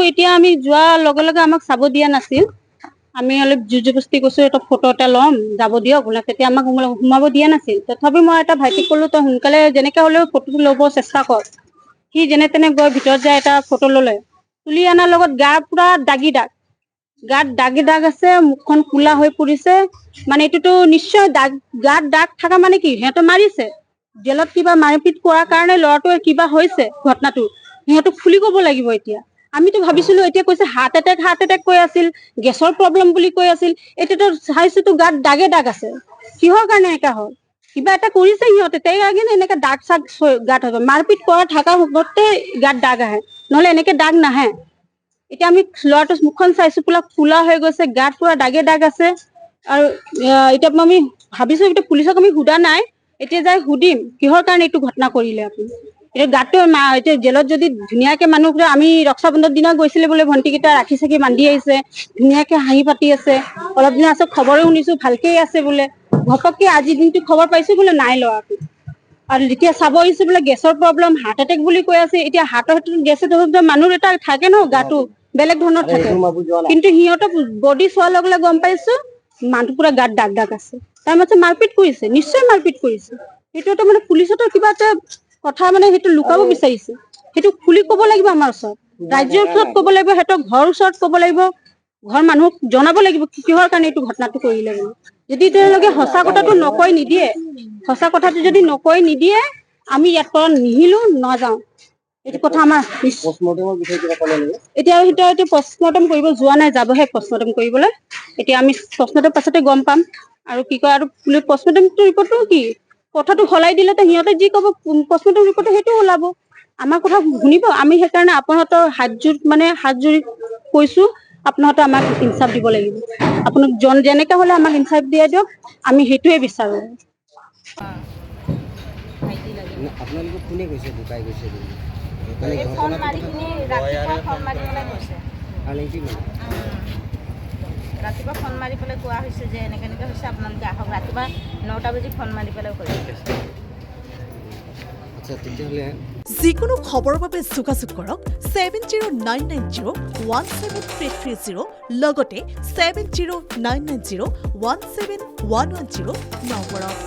এতিয়া আমি যোৱাৰ লগে লগে আমাক চাব দিয়া নাছিল। আমি অলপ জুজবস্তি কৈছো এটা ফটো এটা ল'ম যাব দিয়ক বোলে, তেতিয়া আমাক সোমাব দিয়া নাছিল। তথাপি মই এটা ভাইটিক ক'লো তই সোনকালে যেনেকে হ'লেও ফটোটো ল'ব চেষ্টা কৰ। সি যেনে তেনে গৈ ভিতৰত যায় এটা ফটো ল'লে, তুলি অনাৰ লগত গা পুৰা দাগি দাগ, গাত দাগি দাগ আছে, মুখখন কোলা হৈ পৰিছে। মানে এইটোতো নিশ্চয় দাগ, গাত দাগ থকা মানে কি সিহঁতে মাৰিছে, জেলত কিবা মাৰপিট কৰাৰ কাৰণে ল'ৰাটোৰ কিবা হৈছে ঘটনাটো, সিহঁতক খুলি ক'ব লাগিব। এতিয়া আমিতো ভাবিছিলো এতিয়া কৈছে হাৰ্ট এটেক কৈ আছিল, গেছৰ প্ৰব্লেম বুলি কৈ আছিল। এতিয়াতো চাইছোতো গাত দাগে দাগ আছে। কিহৰ কাৰণে এনেকা হ'ল? কিবা এটা কৰিছে সিহঁতে, তাই আগে এনেকে দাগ চাগ গাত হ'ব, মাৰপিট কৰা থকা সময়তে গাত দাগ আহে, নহলে এনেকে দাগ নাহে। এতিয়া আমি ল'ৰাটোৰ মুখখন চাইছো পুৰা ফুলা হৈ গৈছে, গাত পুৰা দাগে দাগ আছে। আৰু এতিয়া আমি ভাবিছো এতিয়া পুলিচক আমি সোধা নাই, এতিয়া যাই সুধিম কিহৰ কাৰণে এইটো ঘটনা কৰিলে আপুনি। এতিয়া গাতটো এতিয়া জেলত যদি ধুনীয়াকে মানুহ, আমি ৰক্ষা বন্ধনৰ দিনা গৈছিলে বোলে, ভণ্টি কেইটা ৰাখি চাখি বান্ধি আহিছে, ধুনীয়াকে হাঁহি পাতি আছে, অলপ দিনৰ পাছত খবৰো শুনিছো ভালকেই আছে বোলে। ঘপককে আজিৰ দিনটো খবৰ পাইছো বোলে নাই ল'ৰাটো। আৰু যেতিয়া চাব আহিছে বোলে গেছৰ প্ৰব্লেম, হাৰ্ট এটেক বুলি কৈ আছে। এতিয়া হাৰ্টৰ গেছ মানুহ এটা থাকে ন গাটো বেলেগ ধৰণৰ থাকে, কিন্তু সিহঁতক বডি চোৱাৰ লগে লগে গম পাইছো মানুহ পুৰা গাত দাগ দাগ আছে। তাৰ মাজত মাৰপিট কৰিছে, নিশ্চয় মাৰপিট কৰিছে। সেইটো এটা মানে পুলিচতো কিবা এটা কথা মানে সেইটো লুকাব বিচাৰিছে, সেইটো খুলি ক'ব লাগিব আমাৰ ওচৰত, ৰাজ্যৰ ওচৰত ক'ব লাগিব, সিহঁতৰ ঘৰৰ ওচৰত ক'ব লাগিব, ঘৰৰ মানুহক জনাব লাগিব কিহৰ কাৰণে এইটো ঘটনাটো কৰিলে বুলি। যদি তেওঁলোকে সঁচা কথাটো নকৈ নিদিয়ে, সঁচা কথাটো যদি নকৈ নিদিয়ে, আমি ইয়াত পৰা নিহিলো নাযাওঁ। এইটো কথা আমাৰ এতিয়া পষ্টমৰ্টম কৰিব যোৱা নাই, যাবহে পষ্টমৰ্টম কৰিবলৈ। এতিয়া আমি পষ্টমৰ্টম পাছতে গম পাম আৰু কি কয়। আৰু পষ্টমৰ্টম ৰিপৰ্টটো কি কথাটো সলাই দিলে সিহঁতে যি ক'ব পষ্টমৰ্টম ৰিপৰ্ট সেইটো ওলাব, আমাৰ কথা শুনিব। আমি সেইকাৰণে আপোনাহঁতৰ হাত জুৰি কৈছো, আপোনাহঁতে আমাক ইনচাফ দিব লাগিব। আপোনাক যেনেকে হ'লে আমাক ইনচাফ দিয়াই দিয়ক, আমি সেইটোৱে বিচাৰো। আপোনালোকক কোনে কৈছে ঢুকাই গৈছে বুলি? ফোন মাৰি কিনি ৰাতিপুৱা ফোন মাৰি পেলাই কৈছে। ৰাতিপুৱা ফোন মাৰি পেলাই কোৱা হৈছে যে এনেকৈ এনেকৈ হৈছে, আপোনালোকে আহক। ৰাতিপুৱা 9টা বাজি ফোন মাৰি পেলাই কৈছে। যিকোনো খবৰৰ বাবে যোগাযোগ কৰক 7099017330 লগতে 7099017110 নম্বৰত।